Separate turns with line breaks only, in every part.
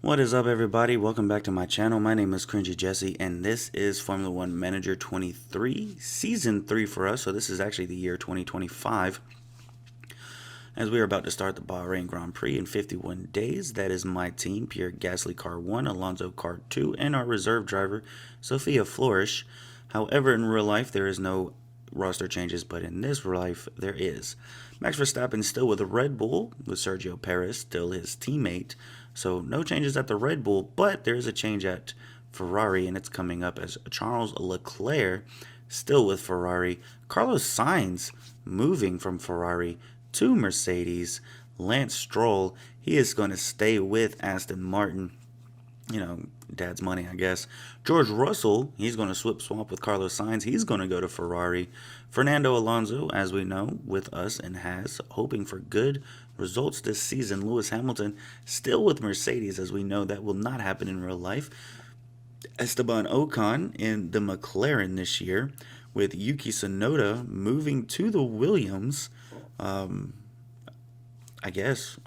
What is up, everybody? Welcome back to my channel. My name is CringeyJesse, and this is Formula 1 Manager 23 Season 3 for us. So this is actually the year 2025, as we are about to start the Bahrain Grand Prix in 51 days. That is my team: Pierre Gasly, Car 1, Alonso, Car 2, and our reserve driver, Sophia Flourish. However, in real life, there is no roster changes, but in this life, there is. Max Verstappen still with a Red Bull, with Sergio Perez still his teammate. So no changes at the Red Bull, but there is a change at Ferrari, and it's coming up as Charles Leclerc still with Ferrari. Carlos Sainz moving from Ferrari to Mercedes. Lance Stroll, he is going to stay with Aston Martin. You know, dad's money, I guess. George Russell, he's going to swap with Carlos Sainz. He's going to go to Ferrari. Fernando Alonso, as we know, with us and has, hoping for good results this season. Lewis Hamilton, still with Mercedes, as we know that will not happen in real life. Esteban Ocon in the McLaren this year, with Yuki Tsunoda moving to the Williams. I guess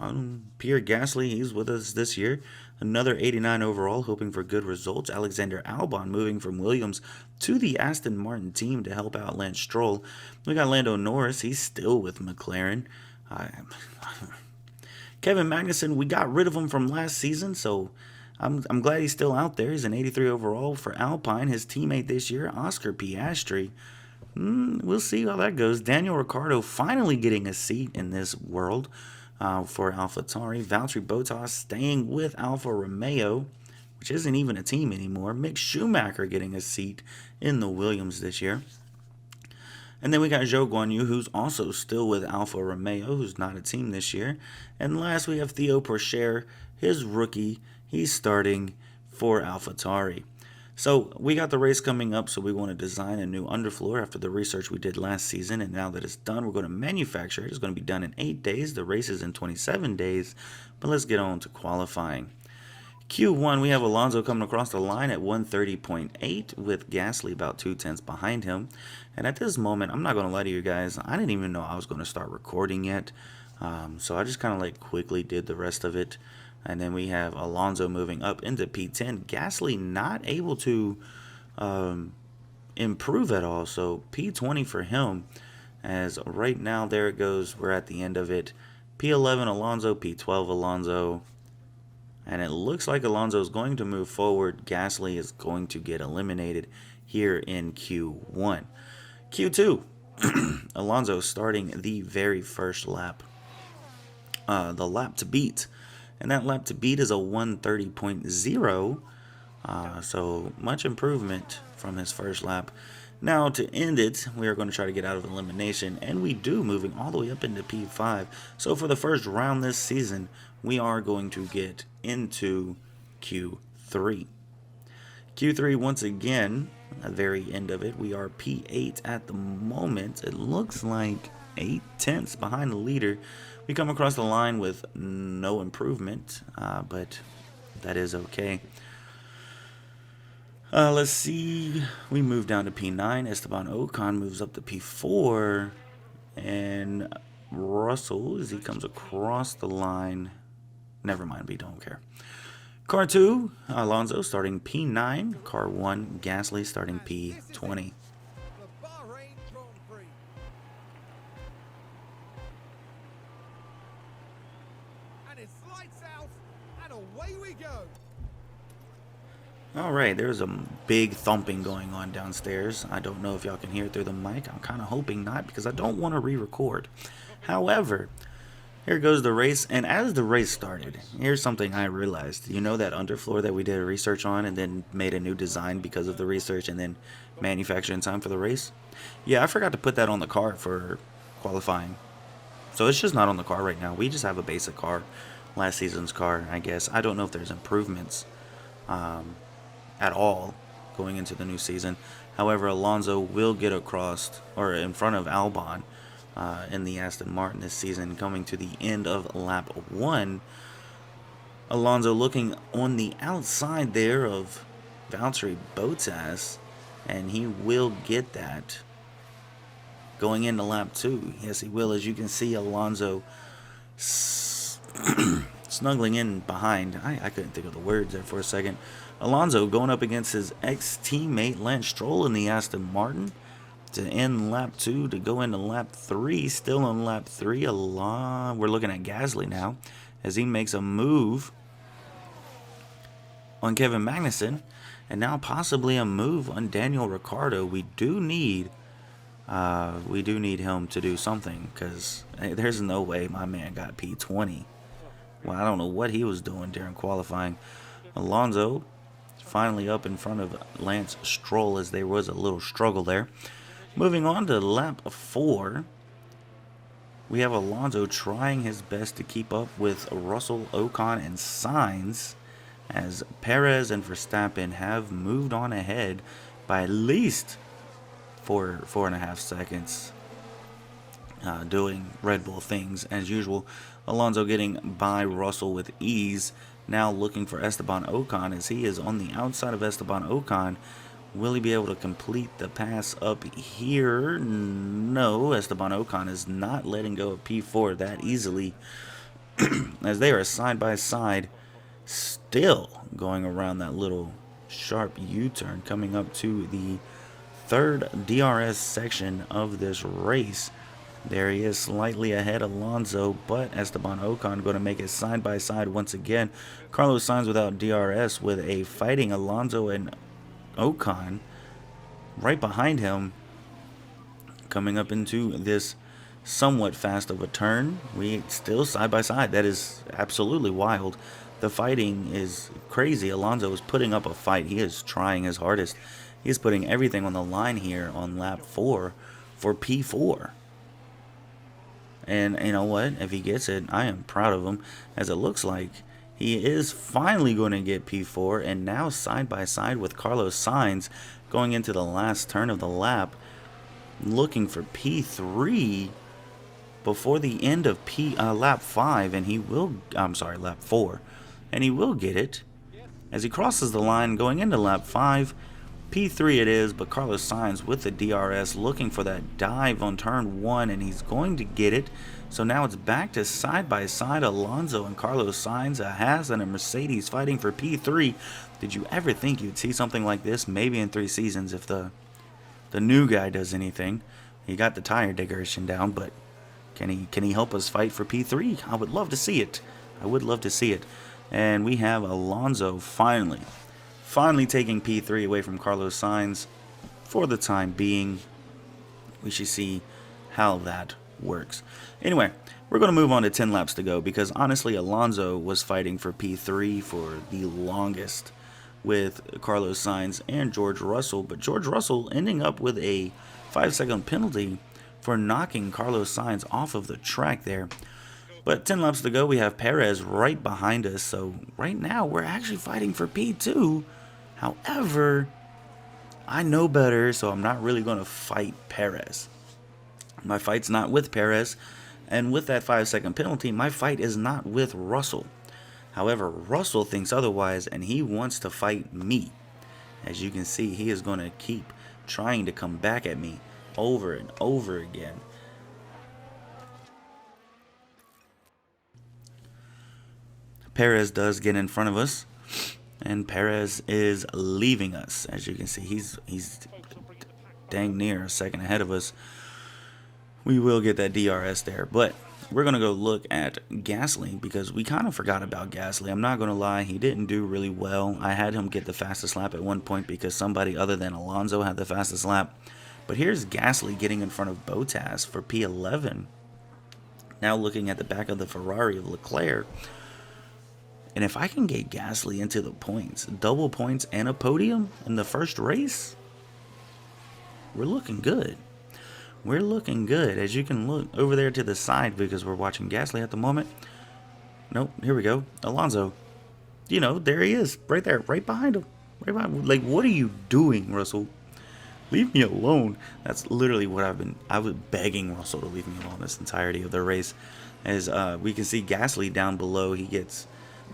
Pierre Gasly, he's with us this year. Another 89 overall, hoping for good results. Alexander Albon moving from Williams to the Aston Martin team to help out Lance Stroll. We got Lando Norris, he's still with McLaren. Kevin Magnussen, we got rid of him from last season, so I'm glad he's still out there. He's an 83 overall for Alpine. His teammate this year, Oscar Piastri. We'll see how that goes. Daniel Ricciardo finally getting a seat in this world for AlphaTauri. Valtteri Bottas staying with Alfa Romeo, which isn't even a team anymore. Mick Schumacher getting a seat in the Williams this year. And then we got Zhou Guanyu, who's also still with Alfa Romeo, who's not a team this year. And last, we have Theo Pourchaire, his rookie. He's starting for AlphaTauri. So we got the race coming up, so we want to design a new underfloor after the research we did last season. And now that it's done, we're going to manufacture it. It's going to be done in 8 days. The race is in 27 days. But let's get on to qualifying. Q1, we have Alonso coming across the line at 130.8 with Gasly about 2/10 behind him. And at this moment, I'm not going to lie to you guys, I didn't even know I was going to start recording yet. So I just kind of quickly did the rest of it. And then we have Alonso moving up into P10. Gasly not able to improve at all. So P20 for him. As right now, there it goes. We're at the end of it. P11 Alonso, P12 Alonso. And it looks like Alonso is going to move forward. Gasly is going to get eliminated here in Q1. Q2, Alonso starting the very first lap. The lap to beat. And that lap to beat is a 130.0. So much improvement from his first lap. Now to end it, we are going to try to get out of elimination. And we do, moving all the way up into P5. So for the first round this season, we are going to get into Q3. Q3, once again, at the very end of it, we are P8 at the moment. It looks like 8/10 behind the leader. We come across the line with no improvement, but that is okay. Let's see. We move down to P9. Esteban Ocon moves up to P4. And Russell, as he comes across the line, never mind, we don't care. Car 2, Alonso starting P9. Car 1, Gasly starting P20. Alright, there's a big thumping going on downstairs. I don't know if y'all can hear it through the mic. I'm kind of hoping not, because I don't want to re-record. However, here goes the race, and as the race started, here's something I realized. You know that underfloor that we did research on and then made a new design because of the research and then manufactured in time for the race? Yeah, I forgot to put that on the car for qualifying. So it's just not on the car right now. We just have a basic car, last season's car, I guess. I don't know if there's improvements at all going into the new season. However, Alonso will get across or in front of Albon in the Aston Martin this season, coming to the end of lap 1. Alonso looking on the outside there of Valtteri Bottas, and he will get that going into lap 2. Yes, he will. As you can see, Alonso snuggling in behind. I couldn't think of the words there for a second. Alonso going up against his ex-teammate Lance Stroll in the Aston Martin to end lap 2 to go into lap 3. Still on lap 3. We're looking at Gasly now as he makes a move on Kevin Magnussen, and now possibly a move on Daniel Ricciardo. We do need him to do something, because there's no way my man got P20. Well, I don't know what he was doing during qualifying. Alonso finally up in front of Lance Stroll as there was a little struggle there. Moving on to lap 4, we have Alonso trying his best to keep up with Russell, Ocon, and Sainz, as Perez and Verstappen have moved on ahead by at least 4.5 seconds, doing Red Bull things as usual. Alonso getting by Russell with ease, now looking for Esteban Ocon as he is on the outside of Esteban Ocon. Will he be able to complete the pass up here? No, Esteban Ocon is not letting go of P4 that easily as they are side by side, still going around that little sharp U-turn, coming up to the third DRS section of this race. There he is, slightly ahead of Alonso, but Esteban Ocon going to make it side by side once again. Carlos Sainz without DRS with a fighting Alonso and Ocon right behind him, coming up into this somewhat fast of a turn. We still side by side. That is absolutely wild. The fighting is crazy. Alonso is putting up a fight. He is trying his hardest. He's putting everything on the line here on lap 4 for P4. And you know what? If he gets it, I am proud of him, as it looks like he is finally going to get P4, and now side by side with Carlos Sainz going into the last turn of the lap, looking for P3 before the end of lap 5, and he will, lap 4, and he will get it as he crosses the line going into lap 5. P3 it is, but Carlos Sainz with the DRS looking for that dive on turn 1, and he's going to get it. So now it's back to side by side Alonso and Carlos Sainz, a Haas and a Mercedes fighting for P3. Did you ever think you'd see something like this? Maybe in 3 seasons if the new guy does anything. He got the tire degradation down, but can he help us fight for P3? I would love to see it. I would love to see it. And we have Alonso finally taking P3 away from Carlos Sainz for the time being. We should see how that works. Anyway, we're going to move on to 10 laps to go, because honestly Alonso was fighting for P3 for the longest with Carlos Sainz and George Russell, but George Russell ending up with a 5-second penalty for knocking Carlos Sainz off of the track there. But 10 laps to go, we have Perez right behind us, so right now we're actually fighting for P2. However, I know better, so I'm not really going to fight Perez. My fight's not with Perez, and with that 5-second penalty, my fight is not with Russell. However, Russell thinks otherwise, and he wants to fight me. As you can see, he is going to keep trying to come back at me over and over again. Perez does get in front of us, and Perez is leaving us. As you can see, he's dang near a second ahead of us. We will get that DRS there, but we're going to go look at Gasly, because we kind of forgot about Gasly. I'm not going to lie, he didn't do really well. I had him get the fastest lap at one point because somebody other than Alonso had the fastest lap. But here's Gasly getting in front of Bottas for P11. Now looking at the back of the Ferrari of Leclerc. And if I can get Gasly into the points, double points and a podium in the first race, we're looking good. We're looking good. As you can look over there to the side, because we're watching Gasly at the moment. Nope, here we go. Alonso. You know, there he is. Right there. Right behind him. Right behind him. Like, what are you doing, Russell? Leave me alone. That's literally what I was begging Russell to leave me alone this entirety of the race. As we can see Gasly down below, he gets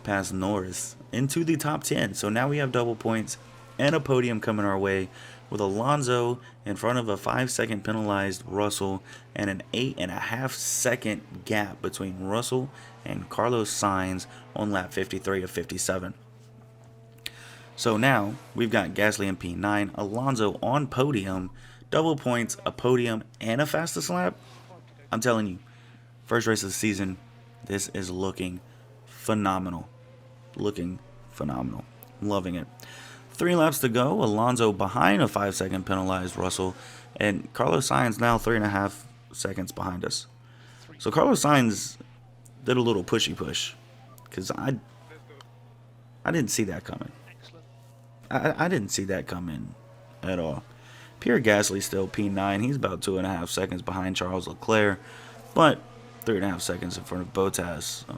past Norris into the top 10. So now we have double points and a podium coming our way with Alonso in front of a 5-second penalized Russell and an 8.5-second gap between Russell and Carlos Sainz on lap 53 of 57. So now we've got Gasly in P9, Alonso on podium, double points, a podium, and a fastest lap. I'm telling you, first race of the season, this is looking phenomenal. Looking phenomenal. Loving it. 3 laps to go. Alonso behind a 5-second penalized Russell, and Carlos Sainz now 3.5 seconds behind us. So Carlos Sainz did a little pushy push, because I didn't see that coming. I didn't see that coming at all. Pierre Gasly still P9. He's about 2.5 seconds behind Charles Leclerc, but 3.5 seconds in front of Bottas. So,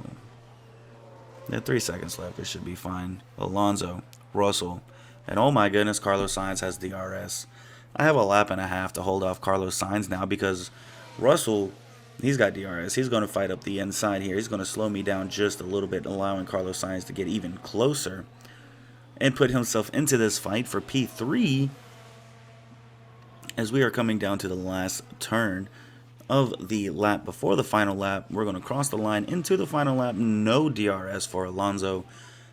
yeah, 3 seconds left. It should be fine. Alonso, Russell, and oh my goodness, Carlos Sainz has DRS. I have a lap and a half to hold off Carlos Sainz now because Russell, he's got DRS. He's going to fight up the inside here. He's going to slow me down just a little bit, allowing Carlos Sainz to get even closer and put himself into this fight for P3 as we are coming down to the last turn of the lap before the final lap. We're going to cross the line into the final lap. No DRS for Alonso,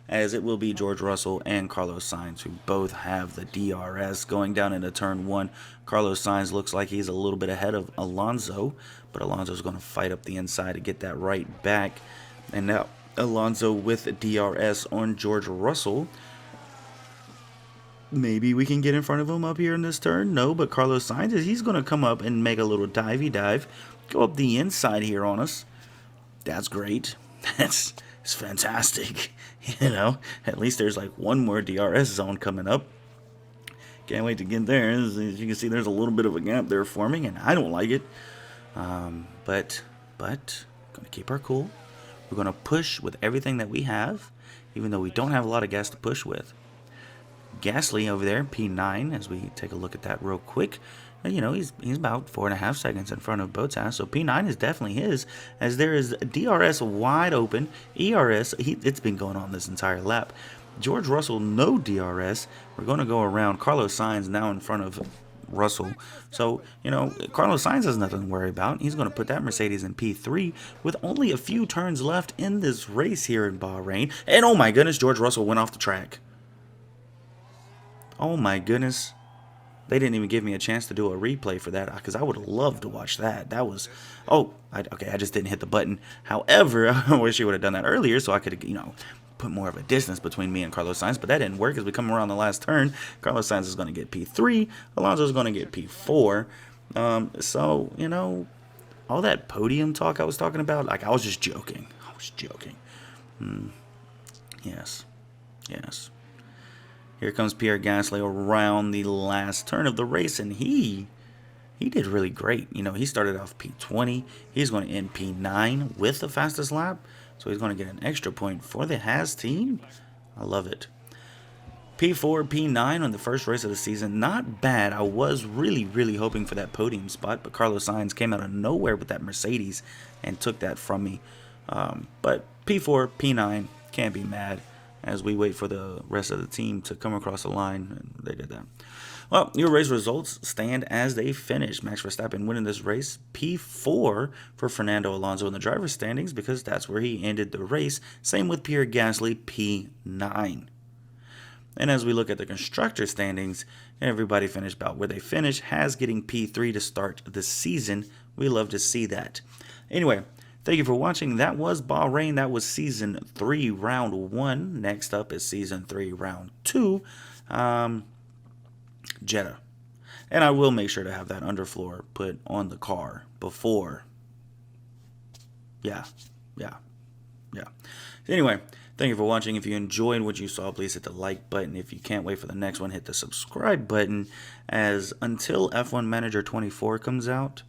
as it will be George Russell and Carlos Sainz who both have the DRS. Going down into turn 1, Carlos Sainz looks like he's a little bit ahead of Alonso, but Alonso's going to fight up the inside to get that right back. And now Alonso with DRS on George Russell. Maybe we can get in front of him up here in this turn. No, but Carlos Sainz, he's going to come up and make a little divey dive. Go up the inside here on us. That's great. It's fantastic. You know, at least there's like one more DRS zone coming up. Can't wait to get there. As you can see, there's a little bit of a gap there forming, and I don't like it. But going to keep our cool. We're going to push with everything that we have, even though we don't have a lot of gas to push with. Gasly over there, P9, as we take a look at that real quick. You know, he's about 4.5 seconds in front of Bottas, so P9 is definitely his, as there is DRS wide open. ERS, it's been going on this entire lap. George Russell, no DRS. We're going to go around. Carlos Sainz now in front of Russell. So, you know, Carlos Sainz has nothing to worry about. He's going to put that Mercedes in P3 with only a few turns left in this race here in Bahrain. And oh my goodness, George Russell went off the track. Oh my goodness. They didn't even give me a chance to do a replay for that, because I would have loved to watch that. That was, okay, I just didn't hit the button. However, I wish you would have done that earlier so I could have, you know, put more of a distance between me and Carlos Sainz, but that didn't work as we come around the last turn. Carlos Sainz is going to get P3. Alonso is going to get P4. So, you know, all that podium talk I was talking about, like, I was just joking. I was joking. Yes. Here comes Pierre Gasly around the last turn of the race, and he did really great. You know, he started off P20. He's going to end P9 with the fastest lap, so he's going to get an extra point for the Haas team. I love it. P4, P9 on the first race of the season. Not bad. I was really hoping for that podium spot, but Carlos Sainz came out of nowhere with that Mercedes and took that from me. But P4, P9, can't be mad, as we wait for the rest of the team to come across the line, and they did that. Well, your race results stand as they finish. Max Verstappen winning this race, P4 for Fernando Alonso in the driver's standings, because that's where he ended the race. Same with Pierre Gasly, P9. And as we look at the constructor standings, everybody finished about where they finished. Haas getting P3 to start the season. We love to see that. Anyway, thank you for watching. That was Bahrain. That was Season 3, Round 1. Next up is Season 3, Round 2, Jeddah. And I will make sure to have that underfloor put on the car before. Yeah. Anyway, thank you for watching. If you enjoyed what you saw, please hit the like button. If you can't wait for the next one, hit the subscribe button. As until F1manager24 comes out,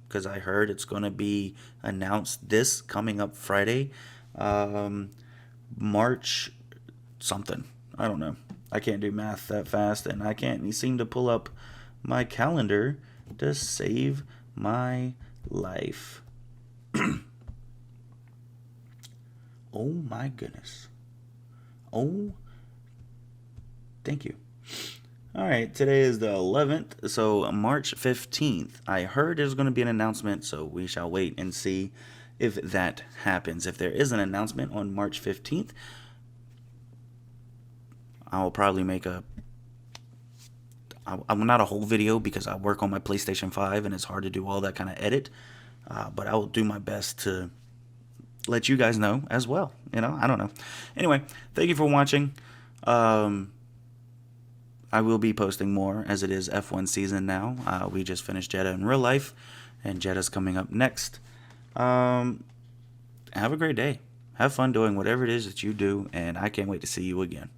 because I heard it's going to be announced this coming up Friday, March something. I don't know. I can't do math that fast, and I can't seem to pull up my calendar to save my life. Oh my goodness. Oh, thank you. All right, today is the 11th, so March 15th. I heard there's going to be an announcement, so we shall wait and see if that happens. If there is an announcement on March 15th, I'll probably make I'm not a whole video because I work on my PlayStation 5 and it's hard to do all that kind of edit, but I will do my best to let you guys know as well. I don't know. Anyway, thank you for watching. I will be posting more as it is F1 season now. We just finished Jeddah in real life, and Jeddah's coming up next. Have a great day. Have fun doing whatever it is that you do, and I can't wait to see you again.